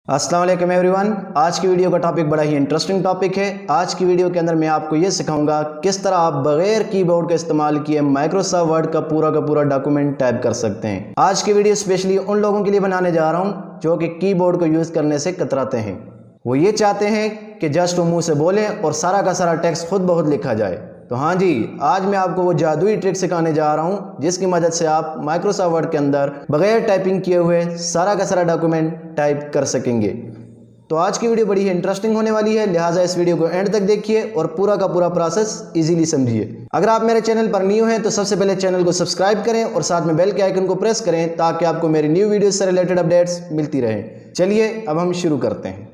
अस्सलाम वालेकुम एवरीवन। आज की वीडियो का टॉपिक बड़ा ही इंटरेस्टिंग टॉपिक है। आज की वीडियो के अंदर मैं आपको ये सिखाऊंगा किस तरह आप बगैर कीबोर्ड का इस्तेमाल किए माइक्रोसॉफ्ट वर्ड का पूरा डॉक्यूमेंट टाइप कर सकते हैं। आज की वीडियो स्पेशली उन लोगों के लिए बनाने जा रहा हूँ जो कि कीबोर्ड को यूज़ करने से कतराते हैं। वो ये चाहते हैं कि जस्ट वो मुँह से बोलें और सारा का सारा टेक्स्ट खुद ब खुद लिखा जाए। तो हाँ जी, आज मैं आपको वो जादुई ट्रिक सिखाने जा रहा हूँ जिसकी मदद से आप माइक्रोसॉफ्ट वर्ड के अंदर बगैर टाइपिंग किए हुए सारा का सारा डॉक्यूमेंट टाइप कर सकेंगे। तो आज की वीडियो बड़ी ही इंटरेस्टिंग होने वाली है, लिहाजा इस वीडियो को एंड तक देखिए और पूरा का पूरा प्रोसेस इजीली समझिए। अगर आप मेरे चैनल पर न्यू हैं तो सबसे पहले चैनल को सब्सक्राइब करें और साथ में बेल के आइकन को प्रेस करें ताकि आपको मेरी न्यू वीडियो से रिलेटेड अपडेट्स मिलती रहें। चलिए अब हम शुरू करते हैं।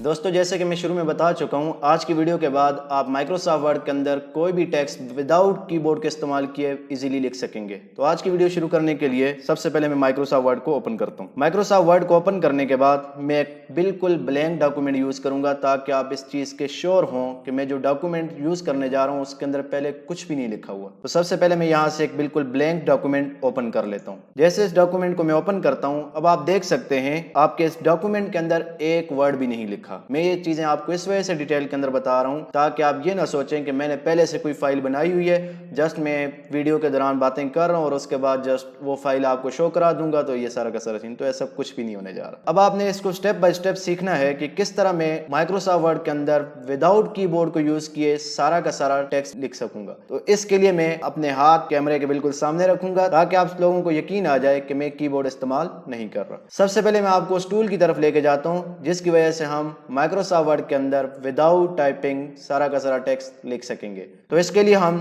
दोस्तों, जैसे कि मैं शुरू में बता चुका हूं, आज की वीडियो के बाद आप माइक्रोसॉफ्ट वर्ड के अंदर कोई भी टेक्स्ट विदाउट कीबोर्ड के इस्तेमाल किए इजीली लिख सकेंगे। तो आज की वीडियो शुरू करने के लिए सबसे पहले मैं माइक्रोसॉफ्ट वर्ड को ओपन करता हूं। माइक्रोसॉफ्ट वर्ड को ओपन करने के बाद मैं एक बिल्कुल ब्लैंक डॉक्यूमेंट यूज़ करूंगा ताकि आप इस चीज़ के श्योर हों कि मैं जो डॉक्यूमेंट यूज़ करने जा रहा हूँ उसके अंदर पहले कुछ भी नहीं लिखा हुआ। तो सबसे पहले मैं यहाँ से एक बिल्कुल ब्लैंक डॉक्यूमेंट ओपन कर लेता हूँ। जैसे इस डॉक्यूमेंट को मैं ओपन करता हूँ, अब आप देख सकते हैं आपके इस डॉक्यूमेंट के अंदर एक वर्ड भी नहीं लिखा। मैं ये चीज़ें आपको इस वजह से डिटेल के अंदर बता रहा हूं ताकि आप ये ना सोचें कि मैंने पहले से कोई फाइल बनाई हुई है, जस्ट मैं वीडियो के दौरान बातें कर रहा हूं और उसके बाद जस्ट वो फाइल आपको शो करा दूंगा तो ये सारा का सारा सीन। तो ऐसा कुछ भी नहीं होने जा रहा। अब आपने इसको स्टेप बाय स्टेप सीखना है कि किस तरह मैं माइक्रोसॉफ्ट वर्ड के अंदर विदाउट कीबोर्ड को यूज किए सारा का सारा टेक्स्ट लिख सकूंगा। तो इसके लिए मैं अपने हाथ कैमरे के बिल्कुल सामने रखूंगा ताकि आप लोगों को यकीन आ जाए कि मैं कीबोर्ड इस्तेमाल नहीं कर रहा। सबसे पहले मैं आपको उस टूल की तरफ लेके जाता हूं जिसकी वजह से हम माइक्रोसॉफ्ट वर्ड के अंदर विदाउट टाइपिंग सारा का सारा टेक्स्ट लिख सकेंगे। तो इसके लिए हम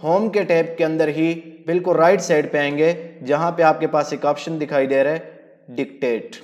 होम के टैब के अंदर ही बिल्कुल राइट साइड पे आएंगे जहां पे आपके पास एक ऑप्शन दिखाई दे रहा है डिक्टेट।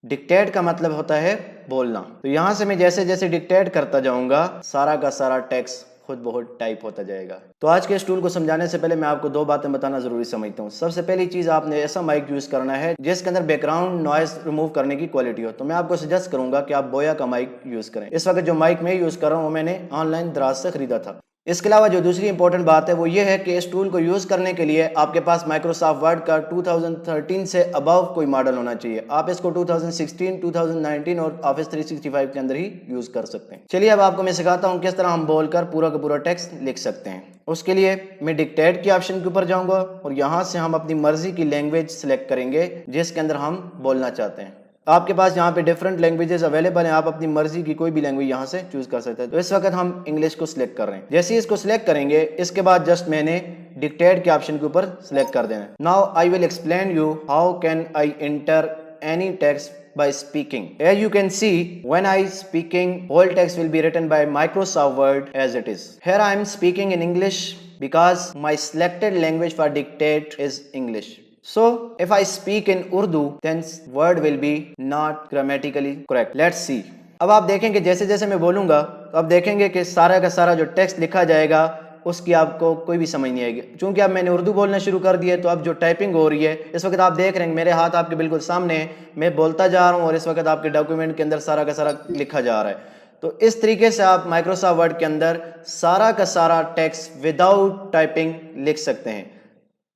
डिक्टेट का मतलब होता है बोलना। तो यहां से मैं जैसे जैसे डिक्टेट करता जाऊंगा सारा का सारा टेक्स्ट खुद बहुत टाइप होता जाएगा। तो आज के इस टूल को समझाने से पहले मैं आपको दो बातें बताना जरूरी समझता हूँ। सबसे पहली चीज, आपने ऐसा माइक यूज करना है जिसके अंदर बैकग्राउंड नॉइस रिमूव करने की क्वालिटी हो। तो मैं आपको सजेस्ट करूंगा कि आप बोया का माइक यूज करें। इस वक्त जो माइक मैं यूज कर रहा हूँ वो मैंने ऑनलाइन दराज से खरीदा था। इसके अलावा जो दूसरी इंपॉर्टेंट बात है वो ये है कि इस टूल को यूज़ करने के लिए आपके पास माइक्रोसॉफ्ट वर्ड का 2013 से अबव कोई मॉडल होना चाहिए। आप इसको 2016, 2019 और ऑफिस 365 के अंदर ही यूज़ कर सकते हैं। चलिए अब आपको मैं सिखाता हूँ किस तरह हम बोलकर पूरा का पूरा टेक्स्ट लिख सकते हैं। उसके लिए मैं डिक्टेट के ऑप्शन के ऊपर जाऊँगा और यहाँ से हम अपनी मर्जी की लैंग्वेज सेलेक्ट करेंगे जिसके अंदर हम बोलना चाहते हैं। आपके पास यहाँ पे डिफरेंट लैंग्वेजेस अवेलेबल हैं, आप अपनी मर्जी की कोई भी लैंग्वेज यहाँ से चूज कर सकते हैं। तो इस वक्त हम इंग्लिश को सिलेक्ट कर रहे हैं। जैसे ही इसको सिलेक्ट करेंगे इसके बाद जस्ट मैंने डिक्टेट के ऑप्शन के ऊपर सिलेक्ट कर देना। Now I will explain you how can I enter any text by speaking. As you can see, when I speaking, whole text will be written by Microsoft Word as it is. Here I am speaking in English because my selected language for dictate is English. So if I speak in Urdu, then word will be not grammatically correct. Let's see. अब आप देखेंगे जैसे जैसे मैं बोलूँगा तो आप देखेंगे कि सारा का सारा जो टेक्स्ट लिखा जाएगा उसकी आपको कोई भी समझ नहीं आएगी। चूंकि अब मैंने उर्दू बोलना शुरू कर दिया तो अब जो टाइपिंग हो रही है इस वक्त आप देख रहे हैं मेरे हाथ आपके बिल्कुल सामने है, मैं बोलता जा रहा हूँ और इस वक्त आपके डॉक्यूमेंट के अंदर सारा का सारा लिखा जा रहा है। तो इस तरीके से आप माइक्रोसॉफ्ट वर्ड के अंदर सारा का सारा टेक्स्ट विदाउट टाइपिंग लिख सकते हैं।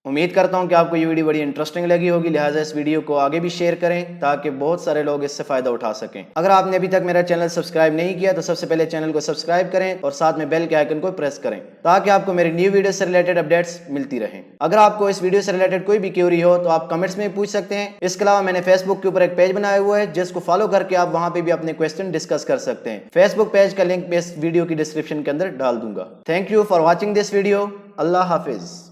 उम्मीद करता हूं कि आपको ये वीडियो बड़ी इंटरेस्टिंग लगी होगी, लिहाजा इस वीडियो को आगे भी शेयर करें ताकि बहुत सारे लोग इससे फायदा उठा सकें। अगर आपने अभी तक मेरा चैनल सब्सक्राइब नहीं किया तो सबसे पहले चैनल को सब्सक्राइब करें और साथ में बेल के आइकन को प्रेस करें ताकि आपको मेरी न्यू वीडियो से रिलेटेड अपडेट्स मिलती रहें। अगर आपको इस वीडियो से रिलेटेड कोई भी क्वेरी हो तो आप कमेंट्स में पूछ सकते हैं। इसके अलावा मैंने फेसबुक के ऊपर एक पेज बनाया हुआ है जिसको फॉलो करके आप वहां पर भी अपने क्वेश्चन डिस्कस कर सकते हैं। फेसबुक पेज का लिंक मैं इस वीडियो की डिस्क्रिप्शन के अंदर डाल दूंगा। Thank you for watching this video. Allah Hafiz.